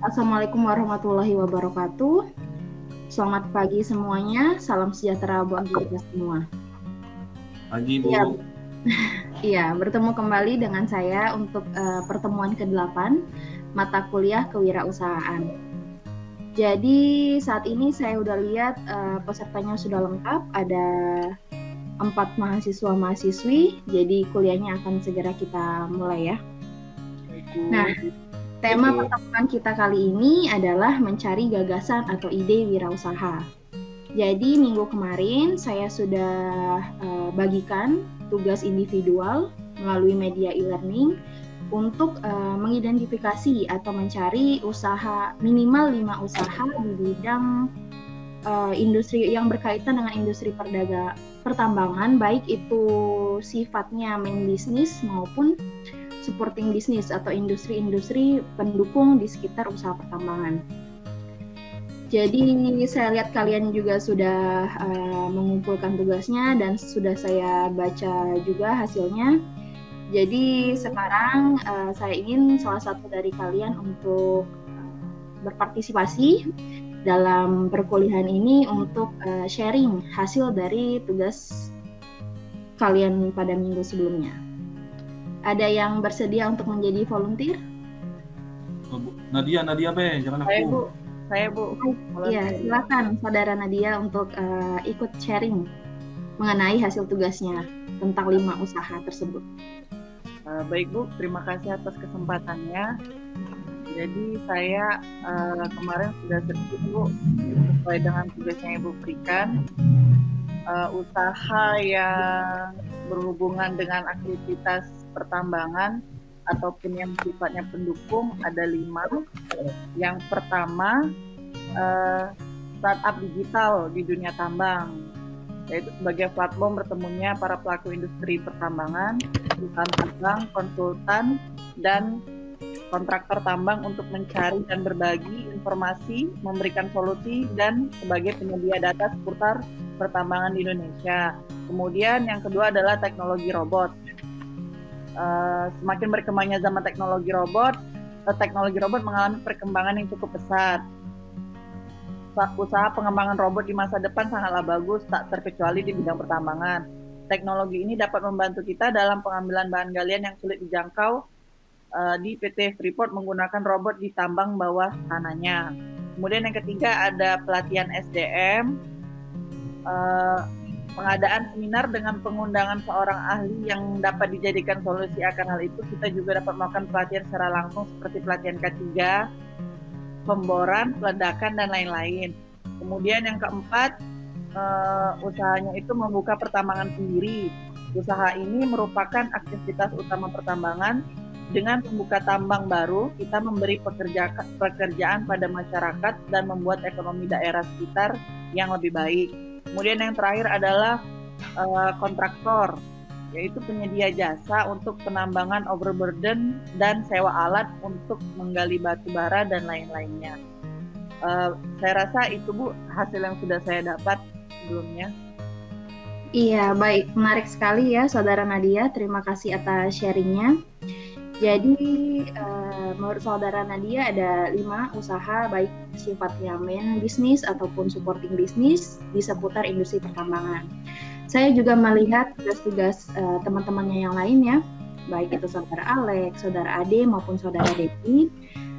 Assalamualaikum warahmatullahi wabarakatuh. Selamat pagi semuanya. Salam sejahtera buat kita semua. Pagi, Bu. Iya, bertemu kembali dengan saya untuk pertemuan ke-8 mata kuliah kewirausahaan. Jadi saat ini saya udah lihat pesertanya sudah lengkap, ada 4 mahasiswa-mahasiswi, jadi kuliahnya akan segera kita mulai ya. Nah, tema pertemuan kita kali ini adalah mencari gagasan atau ide wirausaha. Jadi minggu kemarin saya sudah bagikan tugas individual melalui media e-learning untuk mengidentifikasi atau mencari usaha minimal 5 usaha di bidang industri yang berkaitan dengan industri pertambangan, baik itu sifatnya main bisnis maupun supporting bisnis atau industri-industri pendukung di sekitar usaha pertambangan. Jadi saya lihat kalian juga sudah mengumpulkan tugasnya dan sudah saya baca juga hasilnya. Jadi sekarang saya ingin salah satu dari kalian untuk berpartisipasi dalam perkuliahan ini untuk sharing hasil dari tugas kalian pada minggu sebelumnya. Ada yang bersedia untuk menjadi volunteer? Nadia jangan aku. Saya Bu. Iya, silakan saudara Nadia untuk ikut sharing mengenai hasil tugasnya tentang 5 usaha tersebut. Baik Bu, terima kasih atas kesempatannya. Jadi saya kemarin sudah sedikit Bu, sesuai dengan tugas yang Ibu berikan, usaha yang berhubungan dengan aktivitas pertambangan ataupun yang sifatnya pendukung ada 5. Yang pertama, startup digital di dunia tambang, yaitu sebagai platform bertemunya para pelaku industri pertambangan, perusahaan tambang, konsultan, dan kontraktor tambang untuk mencari dan berbagi informasi, memberikan solusi, dan sebagai penyedia data seputar pertambangan di Indonesia. Kemudian yang kedua adalah teknologi robot. Semakin berkembangnya zaman teknologi robot mengalami perkembangan yang cukup pesat. Usaha pengembangan robot di masa depan sangatlah bagus, tak terkecuali di bidang pertambangan. Teknologi ini dapat membantu kita dalam pengambilan bahan galian yang sulit dijangkau di PT Freeport menggunakan robot di tambang bawah tanahnya. Kemudian yang ketiga ada pelatihan SDM, pengadaan seminar dengan pengundangan seorang ahli yang dapat dijadikan solusi akan hal itu. Kita juga dapat melakukan pelatihan secara langsung seperti pelatihan K3, pemboran, peledakan, dan lain-lain. Kemudian yang keempat, usahanya itu membuka pertambangan sendiri. Usaha ini merupakan aktivitas utama pertambangan. Dengan membuka tambang baru, kita memberi pekerjaan pada masyarakat dan membuat ekonomi daerah sekitar yang lebih baik. Kemudian yang terakhir adalah kontraktor, yaitu penyedia jasa untuk penambangan overburden dan sewa alat untuk menggali batu bara dan lain-lainnya. Saya rasa itu Bu hasil yang sudah saya dapat sebelumnya. Iya, baik, menarik sekali ya Saudara Nadia, terima kasih atas sharingnya. Jadi menurut Saudara Nadia ada 5 usaha baik sifatnya main bisnis ataupun supporting bisnis di seputar industri pertambangan. Saya juga melihat tugas-tugas teman-temannya yang lainnya, baik itu Saudara Alex, Saudara Ade maupun Saudara Devi,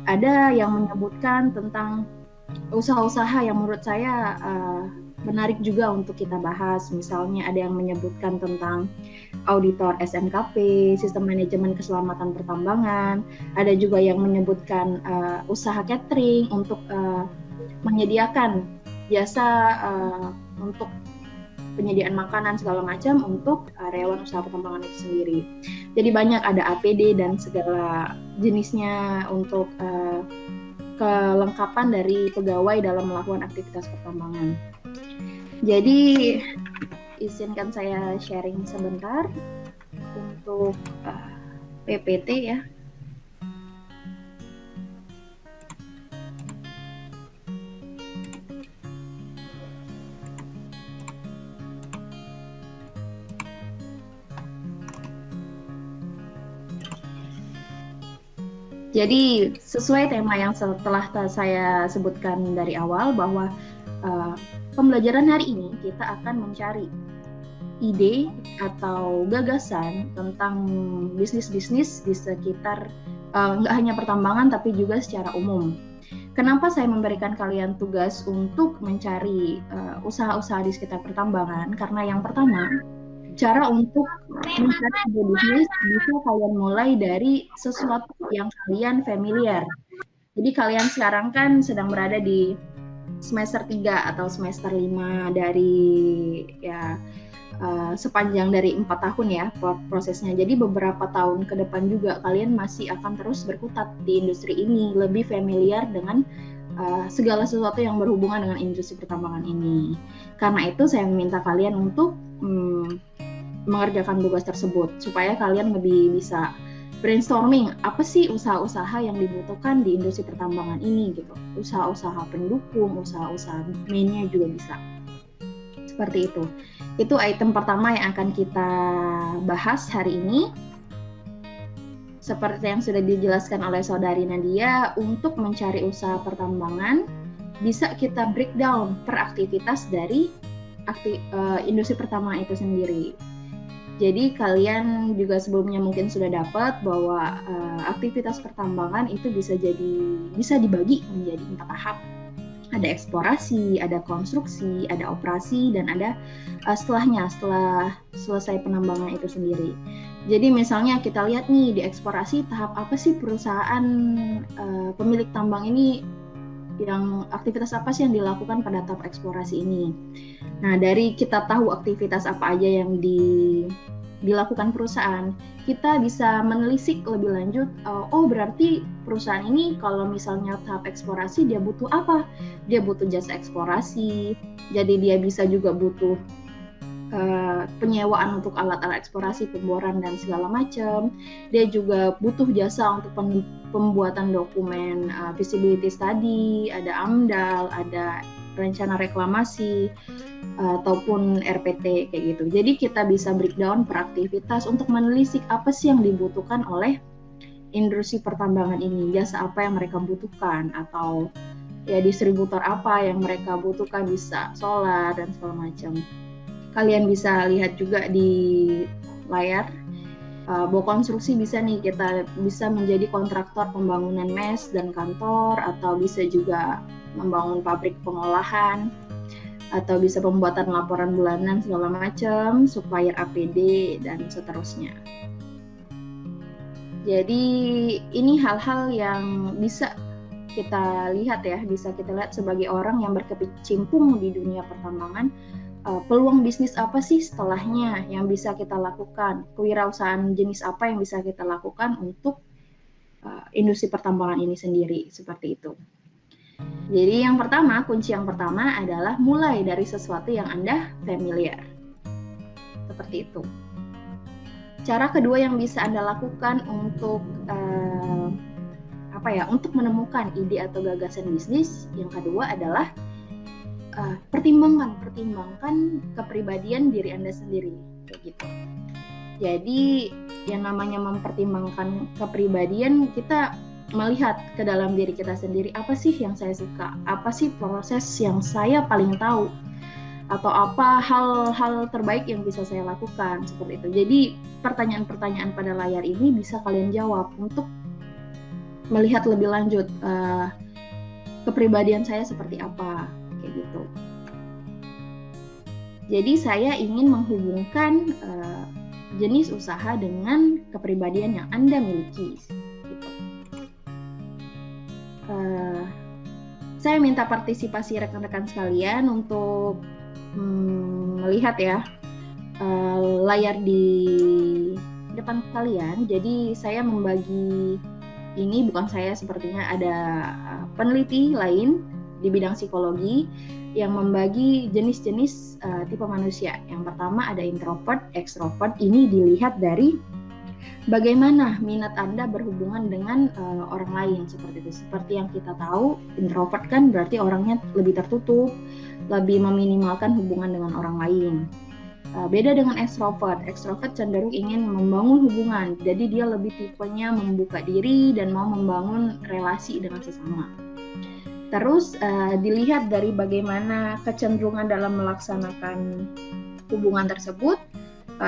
ada yang menyebutkan tentang usaha-usaha yang menurut saya menarik juga untuk kita bahas. Misalnya ada yang menyebutkan tentang auditor SNKP, sistem manajemen keselamatan pertambangan. Ada juga yang menyebutkan usaha catering untuk menyediakan jasa untuk penyediaan makanan segala macam untuk karyawan usaha pertambangan itu sendiri. Jadi banyak, ada APD dan segala jenisnya untuk kelengkapan dari pegawai dalam melakukan aktivitas pertambangan. Jadi izinkan saya sharing sebentar untuk PPT ya. Jadi sesuai tema yang setelah saya sebutkan dari awal bahwa pembelajaran hari ini kita akan mencari ide atau gagasan tentang bisnis-bisnis di sekitar nggak hanya pertambangan tapi juga secara umum. Kenapa saya memberikan kalian tugas untuk mencari usaha-usaha di sekitar pertambangan? Karena yang pertama, cara untuk mencari ide bisnis bisa kalian mulai dari sesuatu yang kalian familiar. Jadi kalian sekarang kan sedang berada di semester 3 atau semester 5 dari ya sepanjang dari 4 tahun ya prosesnya. Jadi beberapa tahun ke depan juga kalian masih akan terus berkutat di industri ini, lebih familiar dengan segala sesuatu yang berhubungan dengan industri pertambangan ini. Karena itu saya meminta kalian untuk mengerjakan tugas tersebut supaya kalian lebih bisa brainstorming apa sih usaha-usaha yang dibutuhkan di industri pertambangan ini gitu. Usaha-usaha pendukung, usaha-usaha mainnya juga bisa. Seperti itu. Itu item pertama yang akan kita bahas hari ini. Seperti yang sudah dijelaskan oleh Saudari Nadia, untuk mencari usaha pertambangan bisa kita breakdown per aktivitas dari industri pertambangan itu sendiri. Jadi kalian juga sebelumnya mungkin sudah dapat bahwa aktivitas pertambangan itu bisa dibagi menjadi 4 tahap. Ada eksplorasi, ada konstruksi, ada operasi, dan ada setelah selesai penambangan itu sendiri. Jadi misalnya kita lihat nih di eksplorasi, tahap apa sih perusahaan pemilik tambang ini, yang aktivitas apa sih yang dilakukan pada tahap eksplorasi ini. Nah, dari kita tahu aktivitas apa aja yang dilakukan perusahaan, kita bisa menelisik lebih lanjut, oh berarti perusahaan ini kalau misalnya tahap eksplorasi dia butuh apa? Dia butuh jasa eksplorasi, jadi dia bisa juga butuh penyewaan untuk alat-alat eksplorasi, pemboran dan segala macam. Dia juga butuh jasa untuk pembuatan dokumen feasibility study, ada AMDAL, ada rencana reklamasi, ataupun RPT kayak gitu. Jadi kita bisa breakdown per aktivitas untuk menelisik apa sih yang dibutuhkan oleh industri pertambangan ini, jasa apa yang mereka butuhkan, atau ya distributor apa yang mereka butuhkan, bisa solar dan segala macam. Kalian bisa lihat juga di layar bahwa konstruksi bisa nih, kita bisa menjadi kontraktor pembangunan mes dan kantor, atau bisa juga membangun pabrik pengolahan, atau bisa pembuatan laporan bulanan segala macam, supplier APD dan seterusnya. Jadi ini hal-hal yang bisa kita lihat ya, bisa kita lihat sebagai orang yang berkecimpung di dunia pertambangan. Peluang bisnis apa sih setelahnya yang bisa kita lakukan, kewirausahaan jenis apa yang bisa kita lakukan untuk industri pertambangan ini sendiri, seperti itu. Jadi yang pertama, kunci yang pertama adalah mulai dari sesuatu yang Anda familiar, seperti itu. Cara kedua yang bisa Anda lakukan untuk untuk menemukan ide atau gagasan bisnis, yang kedua adalah pertimbangkan kepribadian diri Anda sendiri, kayak gitu. Jadi yang namanya mempertimbangkan kepribadian, kita melihat ke dalam diri kita sendiri, apa sih yang saya suka, apa sih proses yang saya paling tahu, atau apa hal-hal terbaik yang bisa saya lakukan, seperti itu. Jadi pertanyaan-pertanyaan pada layar ini bisa kalian jawab untuk melihat lebih lanjut kepribadian saya seperti apa, kayak gitu. Jadi saya ingin menghubungkan jenis usaha dengan kepribadian yang Anda miliki, gitu. Saya minta partisipasi rekan-rekan sekalian untuk melihat ya layar di depan kalian. Jadi saya membagi ini, bukan saya, sepertinya ada peneliti lain di bidang psikologi yang membagi jenis-jenis tipe manusia. Yang pertama ada introvert, extrovert. Ini dilihat dari bagaimana minat Anda berhubungan dengan orang lain, seperti itu. Seperti yang kita tahu, introvert kan berarti orangnya lebih tertutup, lebih meminimalkan hubungan dengan orang lain. Beda dengan ekstrovert. Ekstrovert cenderung ingin membangun hubungan, jadi dia lebih tipenya membuka diri dan mau membangun relasi dengan sesama. Terus dilihat dari bagaimana kecenderungan dalam melaksanakan hubungan tersebut,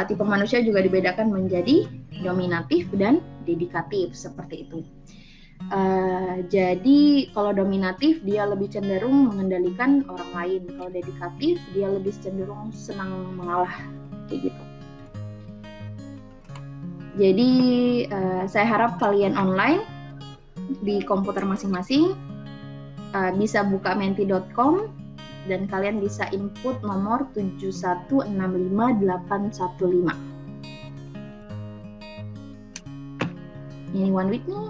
tipe manusia juga dibedakan menjadi dominatif dan dedikatif, seperti itu. Jadi kalau dominatif dia lebih cenderung mengendalikan orang lain, kalau dedikatif dia lebih cenderung senang mengalah, kayak gitu. Jadi saya harap kalian online di komputer masing-masing bisa buka menti.com dan kalian bisa input nomor 7165815. Ini One Week nih.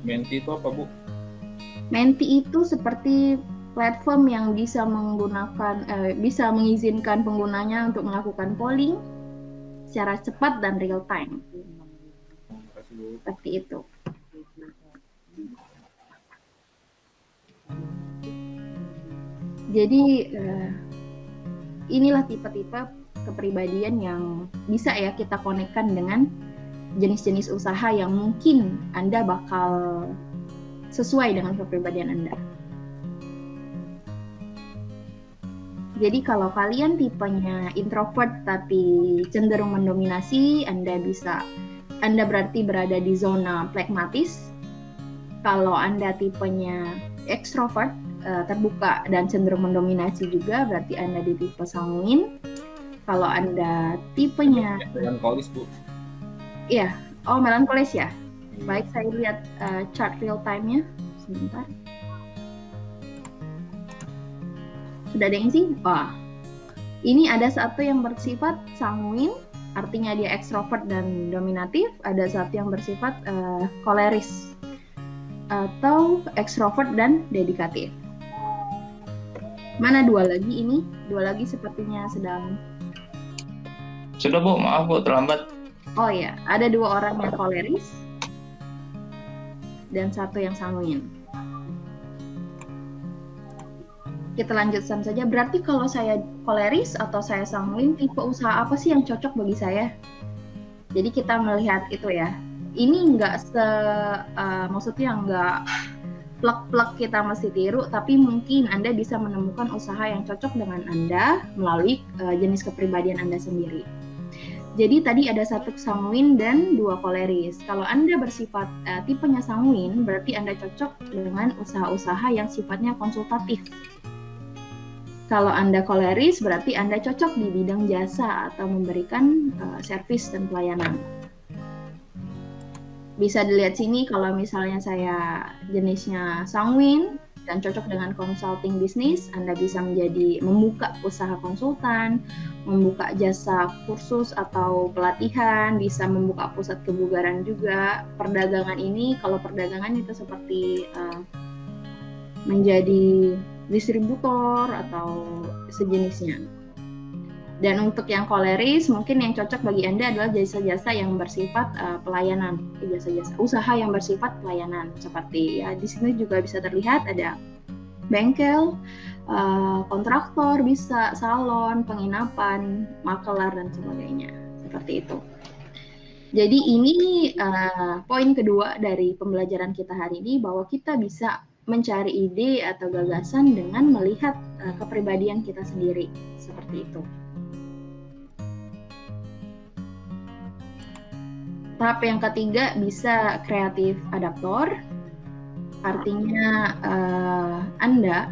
Menti itu apa, Bu? Menti itu seperti platform yang bisa bisa mengizinkan penggunanya untuk melakukan polling secara cepat dan real time. Seperti itu. Jadi inilah tipe-tipe kepribadian yang bisa ya kita konekkan dengan jenis-jenis usaha yang mungkin Anda bakal sesuai dengan kepribadian Anda. Jadi kalau kalian tipenya introvert tapi cenderung mendominasi, Anda berarti berada di zona pragmatis. Kalau Anda tipenya ekstrovert, terbuka dan cenderung mendominasi juga, berarti Anda di tipe sanguin. Kalau Anda tipenya melankolis, Bu. Iya, melankolis ya. Baik, saya lihat chart real time-nya. Sebentar. Sudah ada yang sih? Ini ada satu yang bersifat sanguin, artinya dia ekstrovert dan dominatif. Ada satu yang bersifat koleris atau ekstrovert dan dedikatif. Mana dua lagi ini? Dua lagi sepertinya sedang. Sudah, Bu, maaf Bu, terlambat. Oh ya, ada dua orang yang koleris dan satu yang sanguin. Kita lanjutkan saja. Berarti kalau saya koleris atau saya sanguin, tipe usaha apa sih yang cocok bagi saya? Jadi kita melihat itu ya. Ini maksudnya nggak plek-plek kita mesti tiru, tapi mungkin Anda bisa menemukan usaha yang cocok dengan Anda melalui jenis kepribadian Anda sendiri. Jadi tadi ada satu sanguin dan dua koleris. Kalau Anda bersifat tipenya sanguin, berarti Anda cocok dengan usaha-usaha yang sifatnya konsultatif. Kalau Anda koleris, berarti Anda cocok di bidang jasa atau memberikan servis dan pelayanan. Bisa dilihat sini kalau misalnya saya jenisnya sanguin dan cocok dengan consulting bisnis, Anda bisa membuka usaha konsultan, membuka jasa kursus atau pelatihan, bisa membuka pusat kebugaran juga. Perdagangan ini, kalau perdagangan itu seperti menjadi distributor atau sejenisnya. Dan untuk yang koleris, mungkin yang cocok bagi Anda adalah jasa-jasa yang bersifat pelayanan, jasa-jasa usaha yang bersifat pelayanan. Seperti ya di sini juga bisa terlihat ada bengkel, kontraktor, bisa salon, penginapan, makelar dan sebagainya. Seperti itu. Jadi ini poin kedua dari pembelajaran kita hari ini, bahwa kita bisa mencari ide atau gagasan dengan melihat kepribadian kita sendiri. Seperti itu. Tahap yang ketiga bisa kreatif adaptor, artinya Anda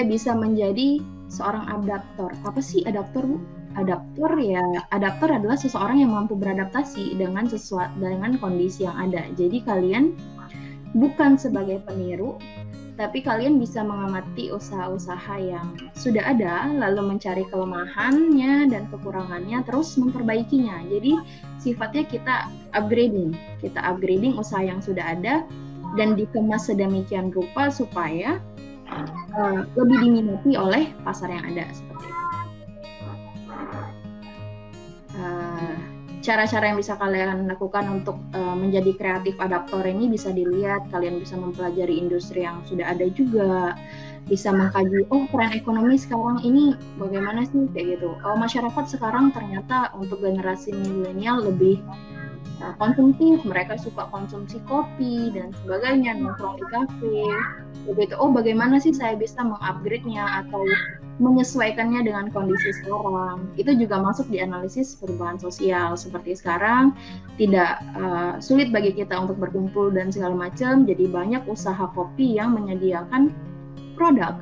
bisa menjadi seorang adaptor. Apa sih adaptor, Bu? Adaptor adalah seseorang yang mampu beradaptasi dengan kondisi yang ada. Jadi kalian bukan sebagai peniru, tapi kalian bisa mengamati usaha-usaha yang sudah ada, lalu mencari kelemahannya dan kekurangannya, terus memperbaikinya. Jadi sifatnya kita upgrading usaha yang sudah ada dan dikemas sedemikian rupa supaya lebih diminati oleh pasar yang ada, seperti itu. cara-cara yang bisa kalian lakukan untuk menjadi kreatif adaptor ini bisa dilihat. Kalian bisa mempelajari industri yang sudah ada juga, bisa mengkaji, oh tren ekonomi sekarang ini bagaimana sih, kayak gitu. Oh, masyarakat sekarang ternyata untuk generasi milenial lebih konsumtif, mereka suka konsumsi kopi dan sebagainya, nongkrong di kafe, begitu. Oh, bagaimana sih saya bisa mengupgrade-nya atau menyesuaikannya dengan kondisi sekarang. Itu juga masuk di analisis perubahan sosial. Seperti sekarang tidak sulit bagi kita untuk berkumpul dan segala macam, jadi banyak usaha kopi yang menyediakan produk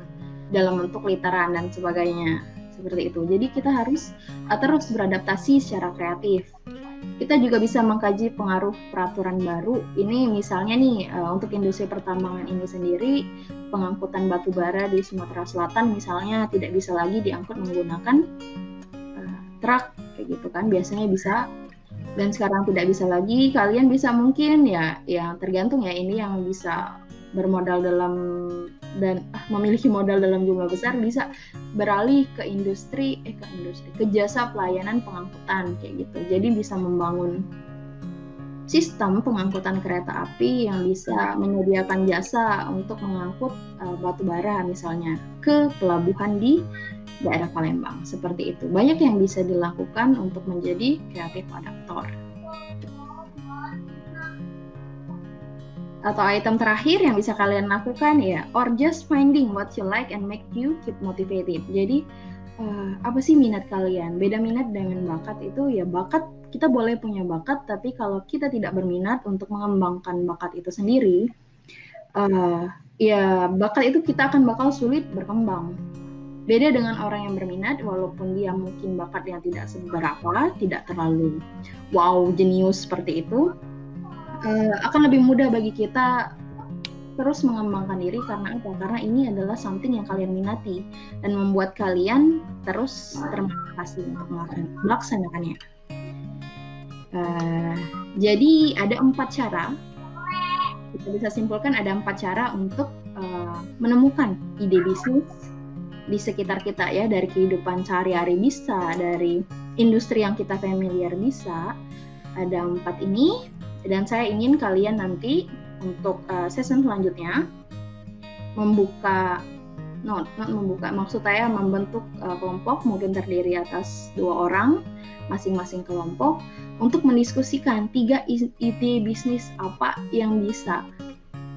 dalam bentuk literan dan sebagainya, seperti itu. Jadi kita harus terus beradaptasi secara kreatif. Kita juga bisa mengkaji pengaruh peraturan baru. Ini misalnya nih untuk industri pertambangan ini sendiri, pengangkutan batu bara di Sumatera Selatan misalnya tidak bisa lagi diangkut menggunakan truk kayak gitu kan, biasanya bisa, dan sekarang tidak bisa lagi. Kalian bisa mungkin ya tergantung ya, ini yang bisa bermodal dalam dan memiliki modal dalam jumlah besar bisa beralih ke ke jasa pelayanan pengangkutan kayak gitu. Jadi bisa membangun sistem pengangkutan kereta api yang bisa menyediakan jasa untuk mengangkut batu bara misalnya ke pelabuhan di daerah Palembang, seperti itu. Banyak yang bisa dilakukan untuk menjadi kreatif adaptor. Atau item terakhir yang bisa kalian lakukan ya, or just finding what you like and make you keep motivated. Jadi apa sih minat kalian? Beda minat dengan bakat itu ya, bakat kita boleh punya bakat, tapi kalau kita tidak berminat untuk mengembangkan bakat itu sendiri, ya bakat itu kita akan bakal sulit berkembang. Beda dengan orang yang berminat, walaupun dia mungkin bakat yang tidak seberapa, tidak terlalu wow, jenius seperti itu, akan lebih mudah bagi kita terus mengembangkan diri. Karena apa? Karena ini adalah something yang kalian minati dan membuat kalian terus termotivasi untuk melaksanakannya. Jadi ada 4 cara, kita bisa simpulkan ada 4 cara untuk menemukan ide bisnis di sekitar kita ya, dari kehidupan sehari-hari bisa, dari industri yang kita familiar bisa. Ada 4 ini. Dan saya ingin kalian nanti untuk season selanjutnya maksud saya membentuk kelompok, mungkin terdiri atas 2 orang masing-masing kelompok, untuk mendiskusikan 3 ide bisnis apa yang bisa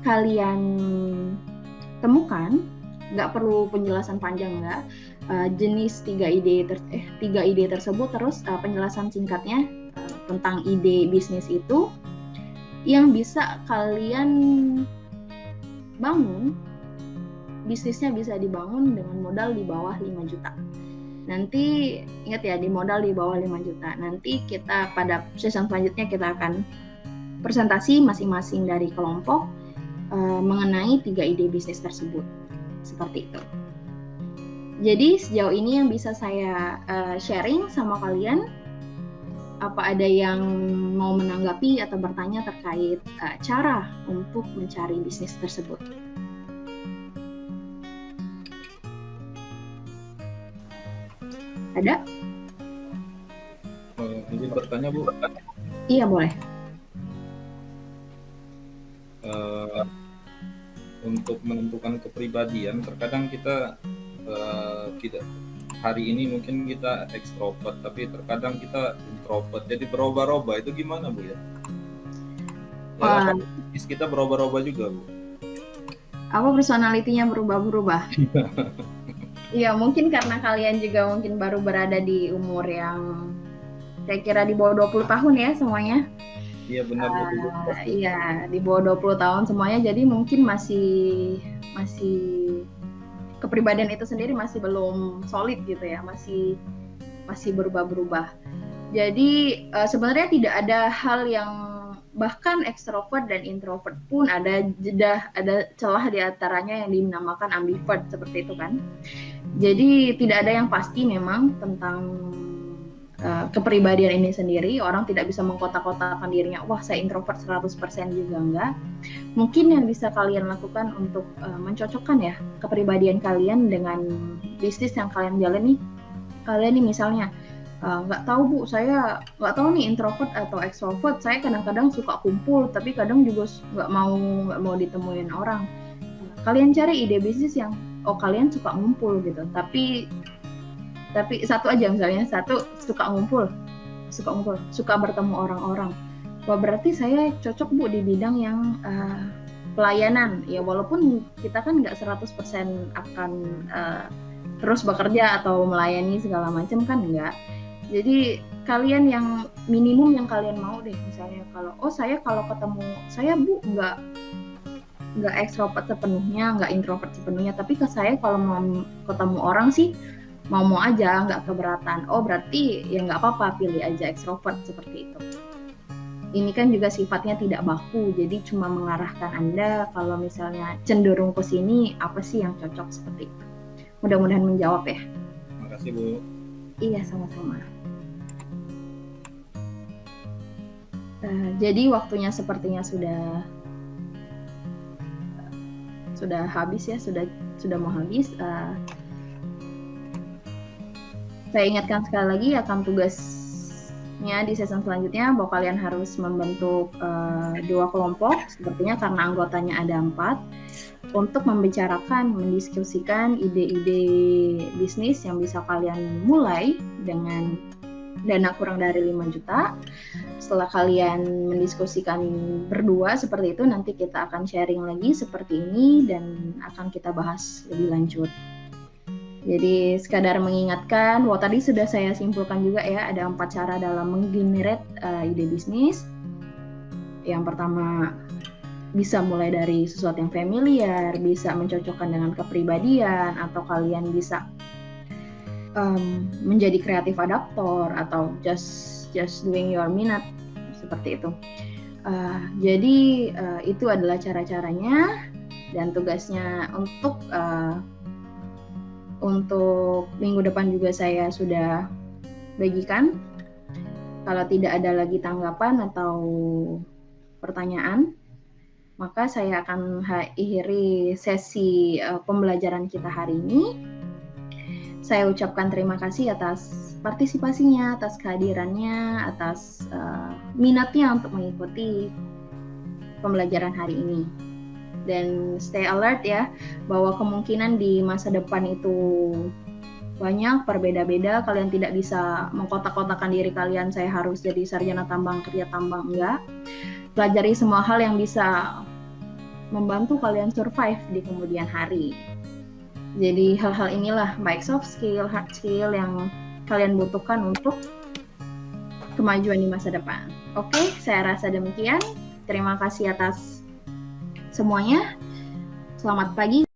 kalian temukan. Nggak perlu penjelasan panjang, nggak. Jenis 3 ide tersebut, terus penjelasan singkatnya tentang ide bisnis itu yang bisa kalian bangun. Bisnisnya bisa dibangun dengan modal di bawah 5 juta. Nanti ingat ya, di modal di bawah 5 juta. Nanti kita pada season selanjutnya kita akan presentasi masing-masing dari kelompok mengenai 3 ide bisnis tersebut. Seperti itu. Jadi sejauh ini yang bisa saya sharing sama kalian. Apa ada yang mau menanggapi atau bertanya terkait cara untuk mencari bisnis tersebut? Ada? Izin bertanya, Bu. Iya, boleh. Untuk menentukan kepribadian, terkadang kita tidak. Hari ini mungkin kita ekstrovert, tapi terkadang kita introvert. Jadi berubah-ubah, itu gimana, Bu ya? Ya, kita berubah-ubah juga, Bu. Apa personalitinya berubah-berubah? Iya, mungkin karena kalian juga mungkin baru berada di umur yang saya kira di bawah 20 tahun ya semuanya. Iya, benar, Bu. Iya, di bawah 20 tahun semuanya, jadi mungkin masih kepribadian itu sendiri masih belum solid gitu ya, masih berubah-berubah. Jadi sebenarnya tidak ada hal yang, bahkan ekstrovert dan introvert pun ada celah di antaranya yang dinamakan ambivert seperti itu kan. Jadi tidak ada yang pasti memang tentang kepribadian ini sendiri. Orang tidak bisa mengkotak-kotakan dirinya, wah saya introvert 100% juga enggak. Mungkin yang bisa kalian lakukan untuk mencocokkan ya kepribadian kalian dengan bisnis yang kalian jalani. Kalian nih misalnya nggak tahu Bu, saya nggak tahu nih introvert atau extrovert. Saya kadang-kadang suka kumpul, tapi kadang juga nggak mau ditemuin orang. Kalian cari ide bisnis yang kalian suka ngumpul gitu, tapi satu aja, misalnya satu suka ngumpul, suka bertemu orang-orang. Wah, berarti saya cocok Bu di bidang yang pelayanan. Ya walaupun kita kan nggak 100% akan terus bekerja atau melayani segala macam kan, enggak. Jadi kalian yang minimum yang kalian mau deh, misalnya saya kalau ketemu, saya Bu nggak ekstrovert sepenuhnya, nggak introvert sepenuhnya, tapi ke saya kalau mau ketemu orang sih mau aja, nggak keberatan. Berarti ya nggak apa-apa, pilih aja ekstrovert, seperti itu. Ini kan juga sifatnya tidak baku, jadi cuma mengarahkan Anda kalau misalnya cenderung ke sini, apa sih yang cocok, seperti itu. Mudah-mudahan menjawab ya. Terima kasih Bu. Iya, sama-sama. Jadi waktunya sepertinya sudah habis ya, sudah mau habis. Saya ingatkan sekali lagi akan tugasnya di season selanjutnya, bahwa kalian harus membentuk 2 kelompok, sepertinya karena anggotanya ada 4, untuk mendiskusikan ide-ide bisnis yang bisa kalian mulai dengan dana kurang dari 5 juta. Setelah kalian mendiskusikan berdua seperti itu, nanti kita akan sharing lagi seperti ini dan akan kita bahas lebih lanjut. Jadi sekadar mengingatkan, tadi sudah saya simpulkan juga ya, ada 4 cara dalam menggenerate ide bisnis. Yang pertama, bisa mulai dari sesuatu yang familiar, bisa mencocokkan dengan kepribadian, atau kalian bisa menjadi kreatif adaptor, atau just doing your minute, seperti itu. Jadi itu adalah cara-caranya, dan tugasnya untuk minggu depan juga saya sudah bagikan. Kalau tidak ada lagi tanggapan atau pertanyaan, maka saya akan akhiri sesi pembelajaran kita hari ini. Saya ucapkan terima kasih atas partisipasinya, atas kehadirannya, atas minatnya untuk mengikuti pembelajaran hari ini. Dan stay alert ya, bahwa kemungkinan di masa depan itu banyak, berbeda-beda. Kalian tidak bisa mengkotak-kotakan diri kalian, saya harus jadi sarjana tambang, kerja tambang, enggak. Pelajari semua hal yang bisa membantu kalian survive di kemudian hari. Jadi hal-hal inilah, baik soft skill, hard skill, yang kalian butuhkan untuk kemajuan di masa depan. Oke, saya rasa demikian. Terima kasih atas semuanya. Selamat pagi.